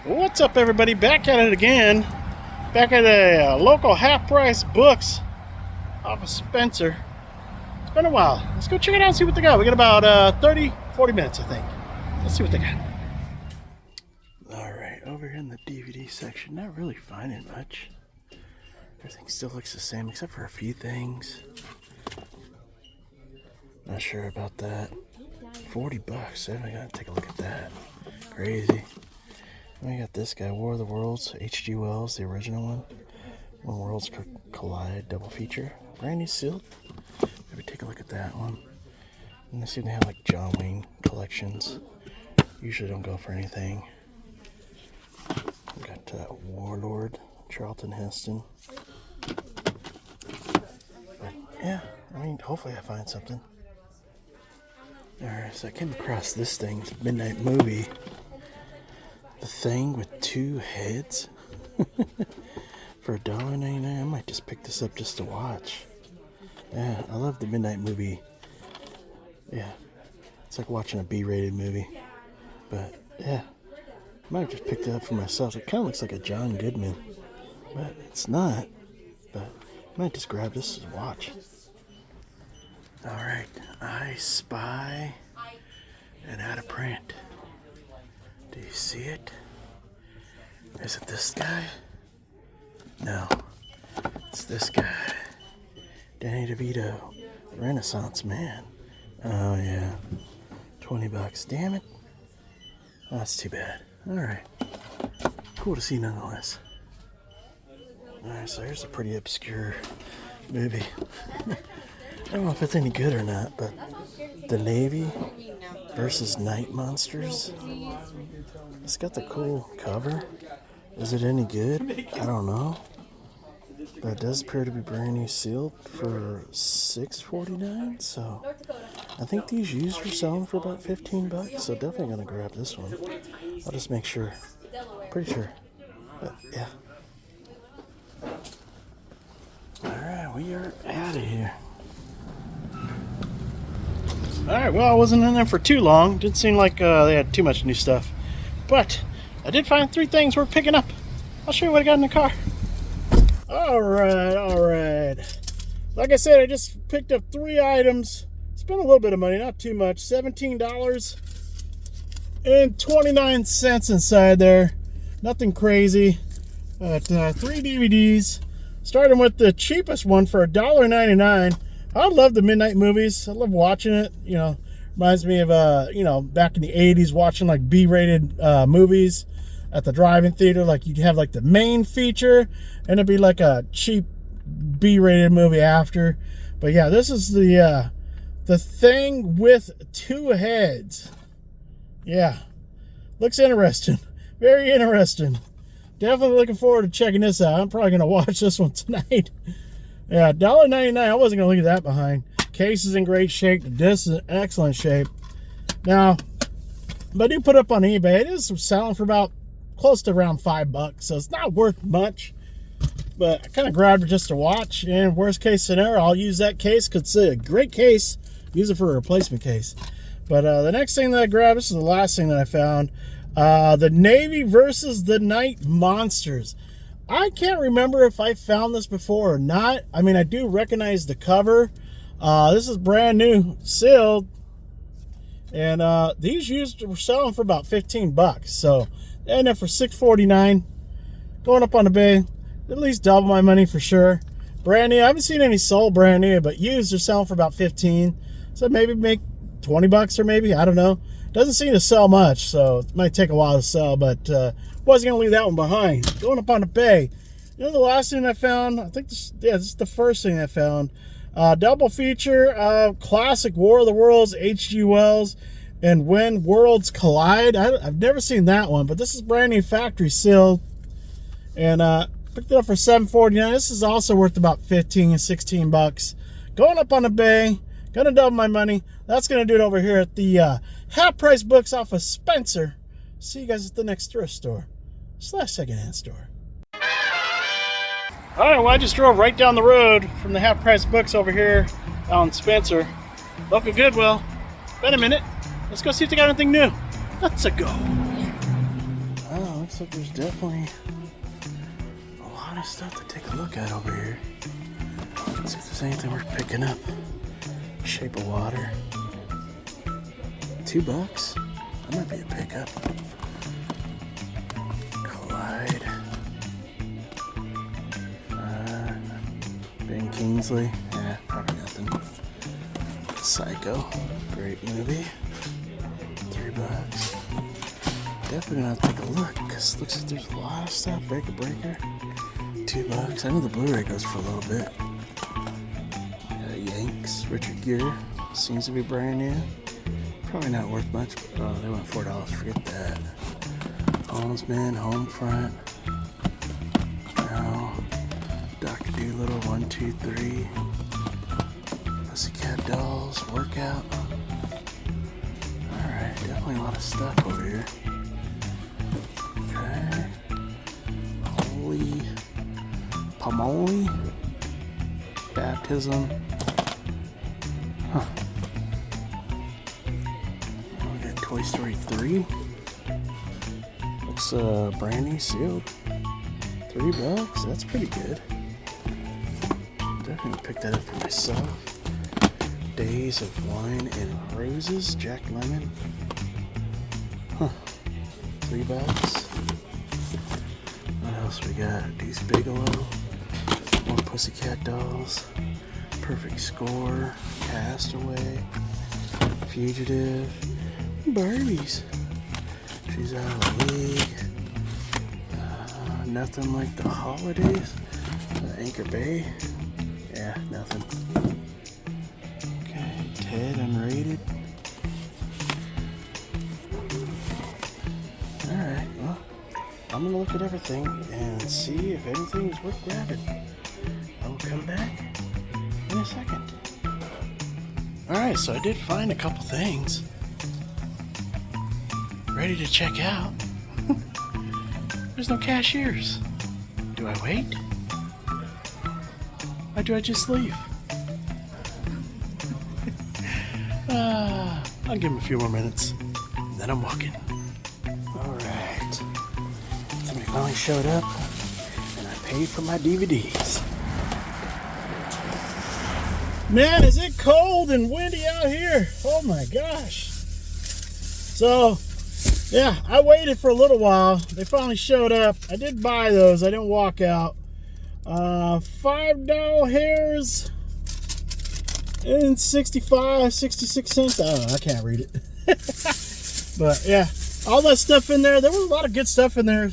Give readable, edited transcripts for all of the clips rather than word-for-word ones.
What's up, everybody? Back at it again. Back at a local half-price books off of Spencer. It's been a while. Let's go check it out and see what they got. We got about 30-40 minutes, I think. Let's see what they got. Alright, over here in the DVD section, not really finding much. Everything still looks the same except for a few things. Not sure about that. $40. I gotta take a look at that. Crazy. We got this guy, War of the Worlds, H.G. Wells, the original one. When Worlds Collide, double feature. Brand new sealed. Maybe take a look at that one. And they seem to have like John Wayne collections. Usually don't go for anything. We got Warlord, Charlton Heston. But yeah, I mean, hopefully I find something. Alright, so I came across this thing, Midnight Movie. The Thing with two heads for $1.99. I might just pick this up just to watch. Yeah, I love the Midnight Movie. Yeah, it's like watching a B-rated movie. But yeah, I might have just picked it up for myself. It kind of looks like a John Goodman, but it's not. But I might just grab this to watch. All right, I Spy and Out of Print. Do you see it? Is it this guy? No. It's this guy. Danny DeVito. Renaissance Man. Oh, yeah. $20. Damn it. That's too bad. Alright. Cool to see nonetheless. Alright, so here's a pretty obscure movie. I don't know if it's any good or not, but The Navy versus Night Monsters. It's got the cool cover. Is it any good? I don't know. But it does appear to be brand new sealed for $6.49. So I think these used were selling for about $15. So definitely gonna grab this one. I'll just make sure. Pretty sure. But yeah. Alright, we are out of here. Alright, well, I wasn't in there for too long. Didn't seem like they had too much new stuff. But I did find 3 things worth picking up. I'll show you what I got in the car. Alright. Like I said, I just picked up 3 items. Spent a little bit of money, not too much. $17.29 inside there. Nothing crazy. But 3 DVDs. Starting with the cheapest one for $1.99. I love the midnight movies. I love watching it. You know, reminds me of back in the 80s watching like B-rated movies at the drive-in theater. Like you'd have like the main feature and it'd be like a cheap B-rated movie after. But yeah, this is the Thing with 2 heads. Yeah, looks interesting. Very interesting. Definitely looking forward to checking this out. I'm probably gonna watch this one tonight. Yeah, $1.99. I wasn't going to leave that behind. Case is in great shape. The disc is in excellent shape. Now, but I do put it up on eBay. It is selling for about close to around $5, so it's not worth much. But I kind of grabbed it just to watch. And worst case scenario, I'll use that case because it's a great case. Use it for a replacement case. But the next thing that I grabbed, this is the last thing that I found. The Navy versus the Night Monsters. I can't remember if I found this before or not. I mean, I do recognize the cover. This is brand new, sealed. And these used were selling for about $15. So, they ended up for $6.49. Going up on the bay. At least double my money for sure. Brand new. I haven't seen any sold brand new, but used are selling for about $15. So maybe make $20 or maybe. I don't know. Doesn't seem to sell much, so it might take a while to sell, but wasn't going to leave that one behind. Going up on the bay. You know the last thing I found? I think this is the first thing I found. Double feature of classic War of the Worlds, H.G. Wells, and When Worlds Collide. I've never seen that one, but this is brand new factory sealed. And picked it up for $7.49. This is also worth about $15-16. Going up on the bay. Gonna double my money. That's gonna do it over here at the half price books off of Spencer. See you guys at the next thrift store / secondhand store. Alright, well, I just drove right down the road from the half price books over here on Spencer. Local Goodwill. Been a minute. Let's go see if they got anything new. Let's go. Oh, look looks like there's definitely a lot of stuff to take a look at over here. Let's see if there's anything worth picking up. Shape of Water. $2. That might be a pickup. Collide. Ben Kingsley. Yeah, probably nothing. Psycho. Great movie. $3. Definitely gonna have to take a look because it looks like there's a lot of stuff. Breaker. $2. I know the Blu-ray goes for a little bit. Yanks. Richard Gere. Seems to be brand new. Probably not worth much. Oh, they went $4. Forget that. Homesman, Homefront. No. Dr. Dolittle, 1, 2, 3. Pussycat Dolls, Workout. Alright, definitely a lot of stuff over here. Okay. Holy Pomoli. Baptism. Huh. We got Toy Story 3. Looks brand new sealed. $3. That's pretty good. Definitely pick that up for myself. Days of Wine and Roses. Jack Lemmon. Huh. $3. What else we got? Deuce Bigelow. More Pussycat Dolls. Perfect Score. Castaway. Fugitive. Barbies. She's Out of the League. Nothing Like the Holidays. Anchor Bay. Yeah, nothing. Okay, Ted Unrated. Alright, well, I'm gonna look at everything and see if anything is worth grabbing. I will come back in a second. Alright, so I did find a couple things. Ready to check out. There's no cashiers. Do I wait? Or do I just leave? I'll give him a few more minutes. Then I'm walking. Alright. Somebody finally showed up and I paid for my DVDs. Man, is it cold and windy out here? Oh my gosh. So, yeah, I waited for a little while. They finally showed up. I did buy those. I didn't walk out. $5 hairs and 66 cents. I don't know. I can't read it. But yeah, all that stuff in there. There was a lot of good stuff in there.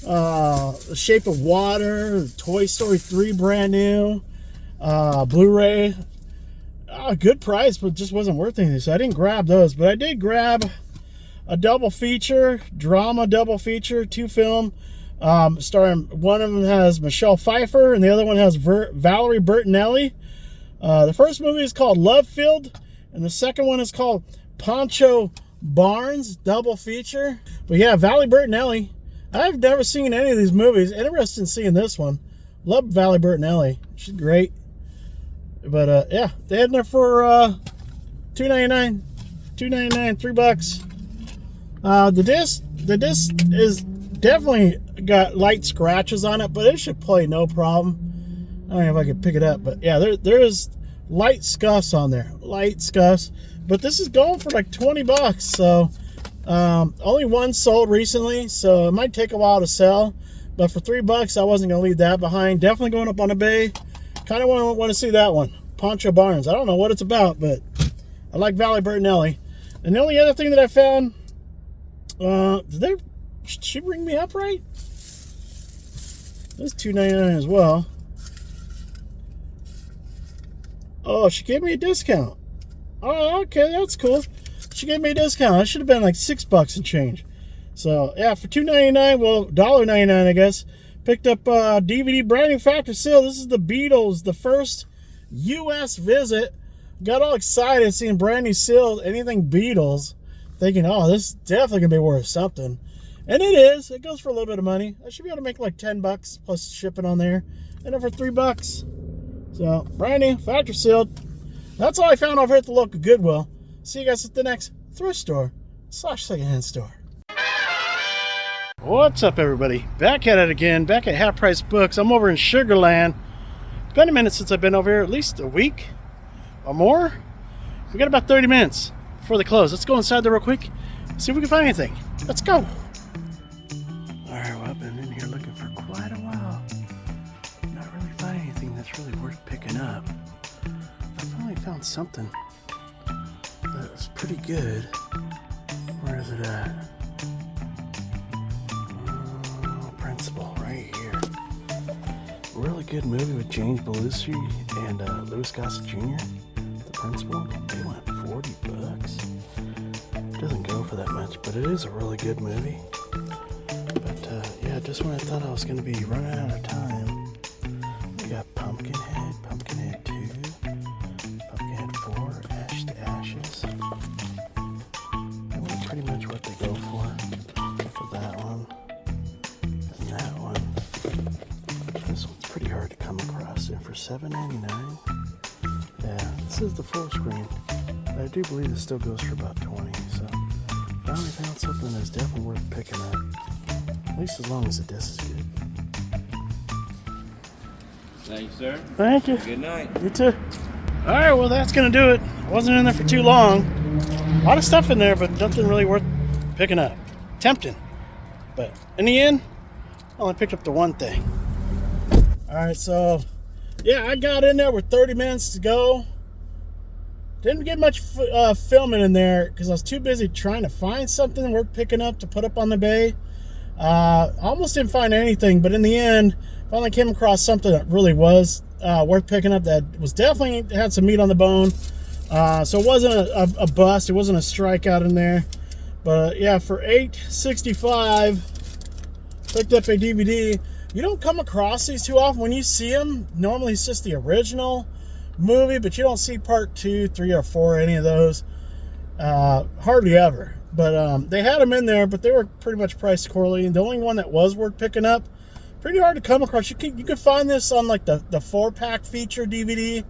The Shape of Water, Toy Story 3 brand new, Blu-ray. Good price, but just wasn't worth anything. So I didn't grab those. But I did grab a double feature, drama double feature, 2 film, starring, one of them has Michelle Pfeiffer and the other one has Valerie Bertinelli. The first movie is called Love Field and the second one is called Pancho Barnes, double feature. But yeah, Valerie Bertinelli. I've never seen any of these movies. Interested in seeing this one. Love Valerie Bertinelli. She's great. But yeah, they had there for $2.99, $3. The disc is definitely got light scratches on it, but it should play no problem. I don't know if I can pick it up, but yeah, there is light scuffs on there, light scuffs. But this is going for like $20, so only one sold recently, so it might take a while to sell. But for $3, I wasn't gonna leave that behind. Definitely going up on eBay. Kind of want to see that one, Pancho Barnes. I don't know what it's about, but I like Valerie Bertinelli. And the only other thing that I found. Did she ring me up right? This is $2.99 as well. Oh, she gave me a discount. Oh, okay, that's cool. She gave me a discount. It should have been like $6 and change. So yeah, for $2.99, well, $1.99 I guess. Picked up DVD brand new factory sale. This is the Beatles, the first U.S. visit. Got all excited seeing brand new sealed anything Beatles. Thinking, oh, this is definitely gonna be worth something. And it is. It goes for a little bit of money. I should be able to make like $10 plus shipping on there. And then for $3. So, brand new, factory sealed. That's all I found over here at the local Goodwill. See you guys at the next thrift store / secondhand store. What's up, everybody? Back at it again, back at Half Price Books. I'm over in Sugarland. It's been a minute since I've been over here, at least a week or more. We got about 30 minutes before they close. Let's go inside there real quick, see if we can find anything. Let's go. Alright, well, I've been in here looking for quite a while. Not really finding anything that's really worth picking up. I finally found something that was pretty good. Where is it at? Principal, right here. Really good movie with James Belushi and Louis Gossett Jr. The Principal. They went $40. Doesn't go for that much, but it is a really good movie. But yeah, just when I thought I was going to be running out of time, we got Pumpkinhead, Pumpkinhead 2, Pumpkinhead 4, Ash to Ashes. That's pretty much what they go for that one. And that one. This one's pretty hard to come across. And for $7.99, yeah, this is the full screen. But I do believe this still goes for about $20. So finally found something that's definitely worth picking up. At least as long as the disc is good. Thank you, sir. Thank you. Good night. You too. Alright, well, that's going to do it. I wasn't in there for too long. A lot of stuff in there, but nothing really worth picking up. Tempting. But in the end, I only picked up the one thing. Alright, so yeah, I got in there with 30 minutes to go. Didn't get much filming in there because I was too busy trying to find something worth picking up to put up on the bay. Almost didn't find anything, but in the end, finally came across something that really was worth picking up. That was definitely had some meat on the bone. So it wasn't a bust. It wasn't a strikeout in there. But yeah, for $8.65, picked up a DVD. You don't come across these too often. When you see them, normally it's just the original movie, but you don't see part 2, 3, or 4, any of those. Hardly ever. But they had them in there, but they were pretty much priced accordingly. And the only one that was worth picking up, pretty hard to come across. You can find this on like the 4-pack feature DVD.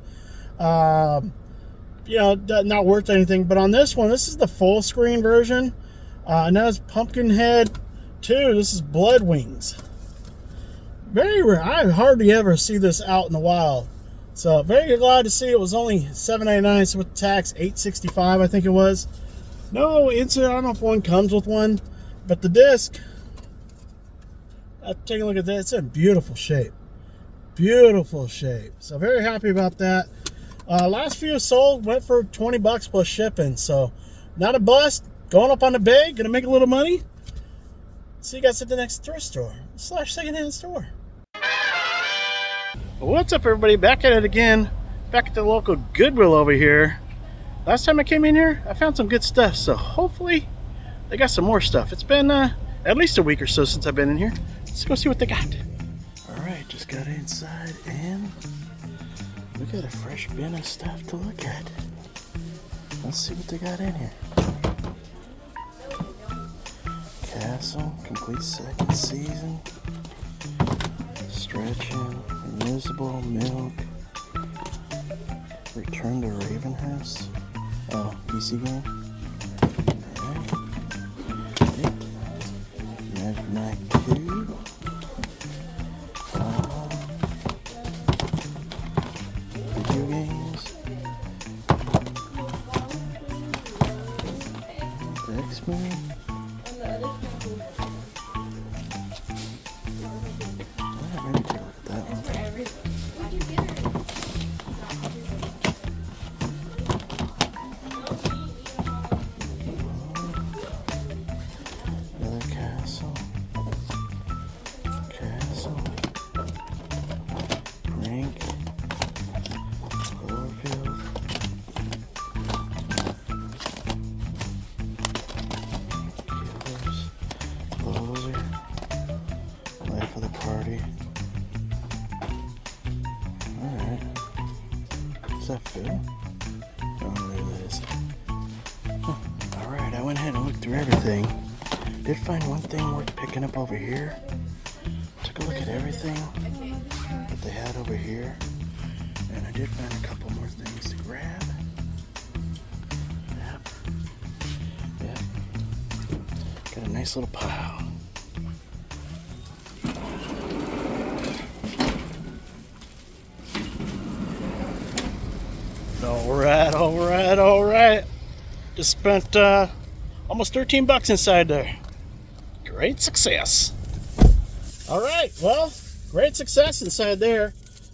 You know, not worth anything. But on this one, this is the full screen version. And that is Pumpkinhead 2. This is Blood Wings. Very rare. I hardly ever see this out in the wild. So very glad to see it was only $7.99. So with tax, $8.65 I think it was. No insert. I don't know if one comes with one, but the disc. Take a look at that. It's in beautiful shape. Beautiful shape. So very happy about that. Last few sold went for $20 plus shipping. So not a bust. Going up on the bay. Gonna make a little money. See you guys at the next thrift store / secondhand store. What's up, everybody? Back at it again. Back at the local Goodwill over here. Last time I came in here, I found some good stuff. So hopefully they got some more stuff. It's been at least a week or so since I've been in here. Let's go see what they got. Alright, just got inside and we got a fresh bin of stuff to look at. Let's see what they got in here. Castle, complete second season. Stretching, reusable, milk. Return to Ravenhurst. Oh, PC game. Alright. Magic Knight 2. Video games. X-Men. That Phil? Oh, there it is. Huh. Alright, I went ahead and looked through everything. Did find one thing worth picking up over here. Took a look at everything that they had over here. And I did find a couple more things to grab. Yep. Got a nice little pile. All right. Just spent almost 13 bucks inside there. Great success. All right, well, great success inside there.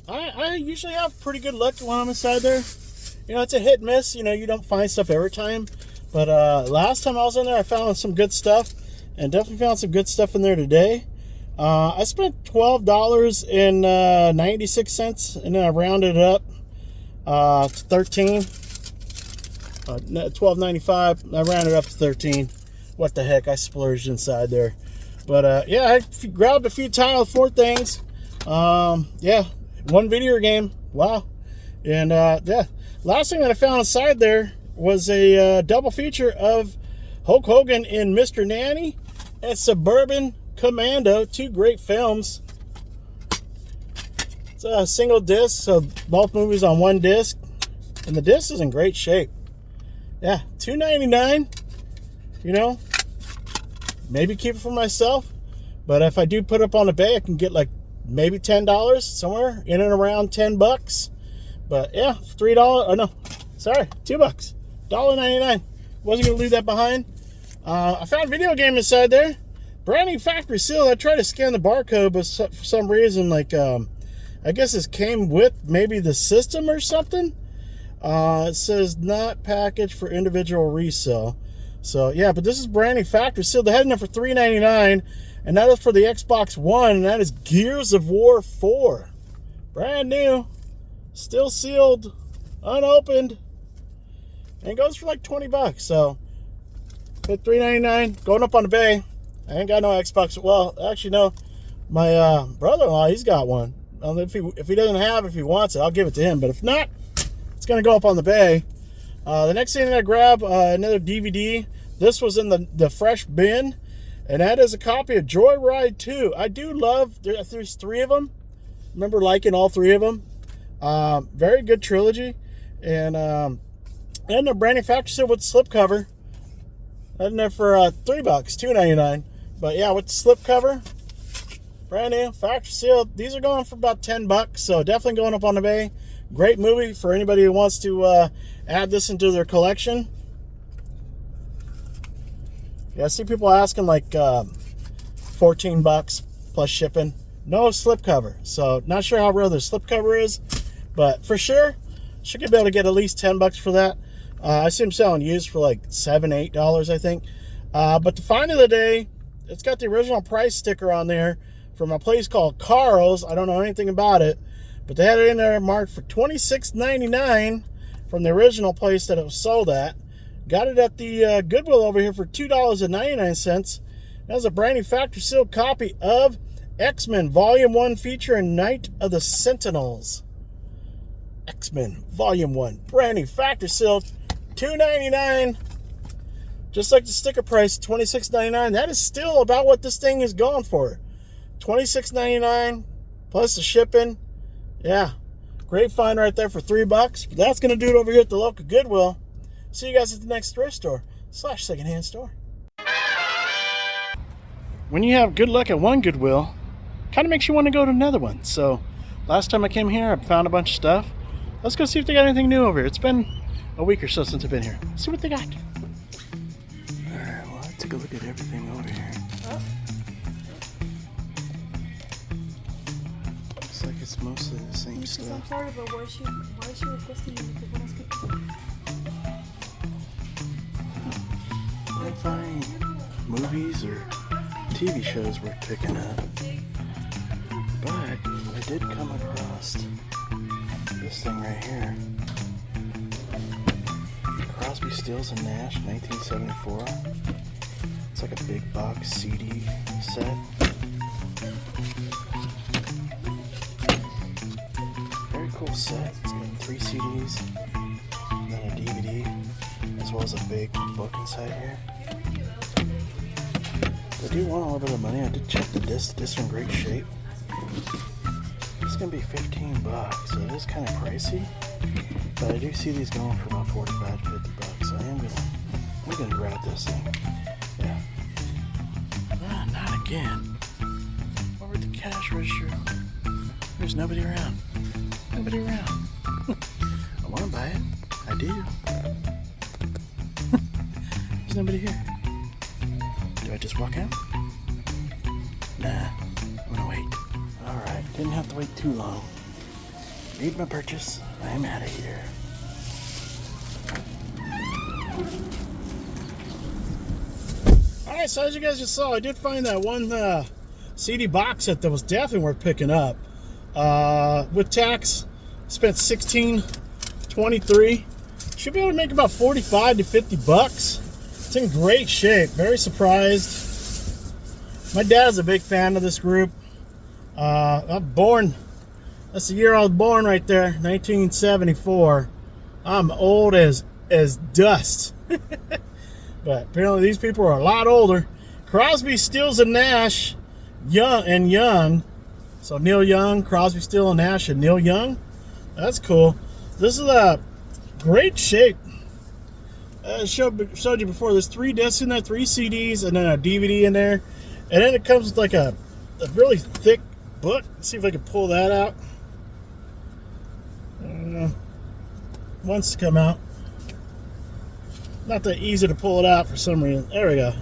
I usually have pretty good luck when I'm inside there. You know, it's a hit and miss. You know, you don't find stuff every time. But last time I was in there, I found some good stuff. And definitely found some good stuff in there today. I spent $12.96, and then I rounded it up to 13. $12.95. I rounded up to 13. What the heck? I splurged inside there. But yeah, I grabbed a few tiles, 4 things. Yeah, 1 video game. Wow. And yeah, last thing that I found inside there was a double feature of Hulk Hogan in Mr. Nanny and Suburban Commando, 2 great films. It's a single disc, so both movies on 1 disc, and the disc is in great shape. Yeah, $2.99. You know, maybe keep it for myself, but if I do put it up on eBay, I can get like maybe $10, somewhere in and around 10 bucks. But yeah, $3. Oh no, sorry, $2. $1.99. Wasn't gonna leave that behind. I found a video game inside there. Brand new factory seal. I tried to scan the barcode, but for some reason, like, I guess this came with maybe the system or something. It says not packaged for individual resale. So, yeah, but this is brand new factory seal. They had it in there for $3.99, and that is for the Xbox One, and that is Gears of War 4. Brand new. Still sealed. Unopened. And it goes for like 20 bucks. So, at $3.99, going up on the bay. I ain't got no Xbox. Well, actually, no. My brother-in-law, he's got one. If he doesn't have it, if he wants it, I'll give it to him. But if not, it's going to go up on the bay. The next thing that I grab, another DVD. This was in the fresh bin. And that is a copy of Joyride 2. I do love, there's 3 of them. Remember liking all 3 of them. Very good trilogy. And the brand new factory seal with slipcover. In there for $3, $2.99. But yeah, with the slipcover, brand new, factory sealed. These are going for about 10 bucks, so definitely going up on the bay. Great movie for anybody who wants to add this into their collection. Yeah, I see people asking like 14 bucks plus shipping. No slipcover, so not sure how real the slipcover is, but for sure, should be able to get at least 10 bucks for that. I see them selling used for like $7, $8, I think. But the find of the day, it's got the original price sticker on there from a place called Carl's. I don't know anything about it, but they had it in there marked for $26.99 from the original place that it was sold at. Got it at the Goodwill over here for $2.99. That was a brand new factory sealed copy of X-Men Volume 1 featuring Night of the Sentinels. X-Men Volume 1, brand new factory sealed, $2.99. Just like the sticker price, $26.99. That is still about what this thing is going for. $26.99 plus the shipping. Yeah, great find right there for $3. That's going to do it over here at the local Goodwill. See you guys at the next thrift store / secondhand store. When you have good luck at one Goodwill, kind of makes you want to go to another one. So last time I came here, I found a bunch of stuff. Let's go see if they got anything new over here. It's been a week or so since I've been here. Let's see what they got. Alright, well, let's take a look at everything over here. Oh. Looks like it's mostly the same stuff. I'm sorry, but why is she requesting you to go ask people? I find movies or TV shows worth picking up. But I did come across this thing right here. Crosby, Stills and Nash, 1974. It's like a big box CD set. Very cool set. It's got 3 CDs, and then a DVD, as well as a big book inside here. I do want a little bit of money. I did check the disc. The discs are in great shape. It's gonna be 15 bucks, so it is kind of pricey. But I do see these going for about 45 to 50 bucks. So I'm gonna grab this thing. Yeah. Ah, not again. Over at the cash register. There's nobody around. Nobody around. I want to buy it. I do. There's nobody here. Do I just walk out? Nah, I'm gonna wait. Alright, didn't have to wait too long. Made my purchase. I'm out of here. Alright, so as you guys just saw, I did find that one CD box set that was definitely worth picking up. With tax, spent $16.23. Should be able to make about 45 to 50 bucks. It's in great shape. Very surprised. My dad's a big fan of this group. I'm born. That's the year I was born right there, 1974. I'm old as dust. But apparently these people are a lot older. Crosby, Stills, and Nash, young. So Neil Young, Crosby, Stills, and Nash, and Neil Young. That's cool. This is a great shape. I showed you before. There's 3 discs in there, 3 CDs, and then a DVD in there. And then it comes with like a really thick book. Let's see if I can pull that out. Wants to come out. Not that easy to pull it out for some reason. There we go.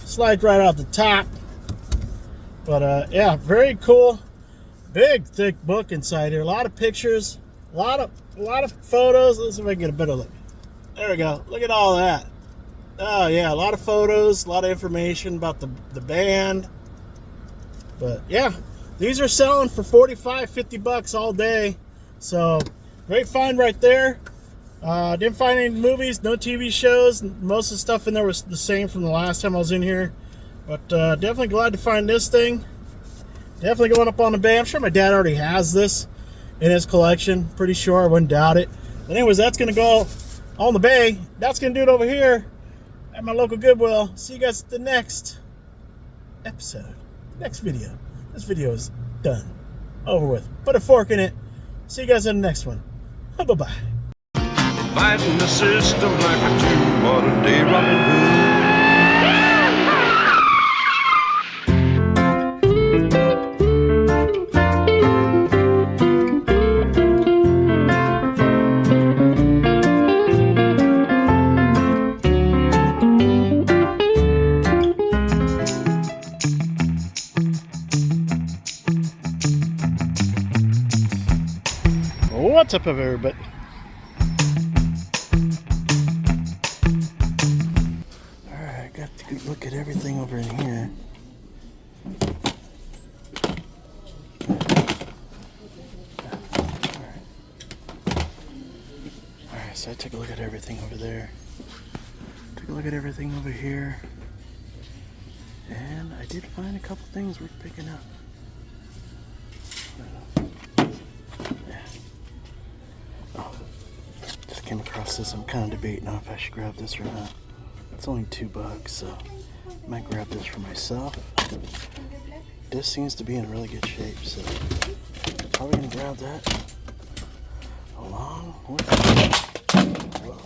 Slides right out the top. But yeah, very cool. Big thick book inside here. A lot of pictures. A lot of photos. Let's see if I can get a better look. There we go. Look at all that. Oh yeah, a lot of photos, a lot of information about the band. But yeah, these are selling for 45, 50 bucks all day. So great find right there. Didn't find any movies, no TV shows. Most of the stuff in there was the same from the last time I was in here. But definitely glad to find this thing. Definitely going up on the bay. I'm sure my dad already has this in his collection. Pretty sure, I wouldn't doubt it. But anyways, that's going to go on the bay. That's going to do it over here at my local Goodwill. See you guys at the next episode, next video. This video is done, over with. Put a fork in it. See you guys in the next one. Bye-bye. Fighting the system like a true modern day Robin Hood. What's up, everybody? Alright, got to look at everything over in here. Alright, so I took a look at everything over there. Took a look at everything over here. And I did find a couple things worth picking up. Came across this. I'm kind of debating on if I should grab this or not. It's only $2, so I might grab this for myself. This seems to be in really good shape, so probably gonna grab that along with whoa.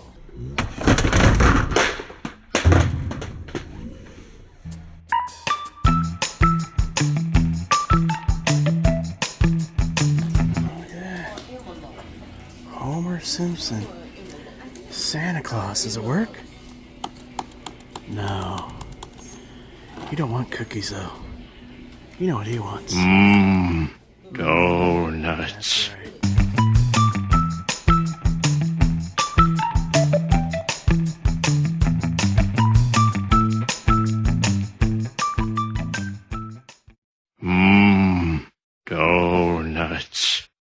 Oh yeah, Homer Simpson. Santa Claus, does it work? No. You don't want cookies though. You know what he wants. Go nuts. That's right. Go nuts.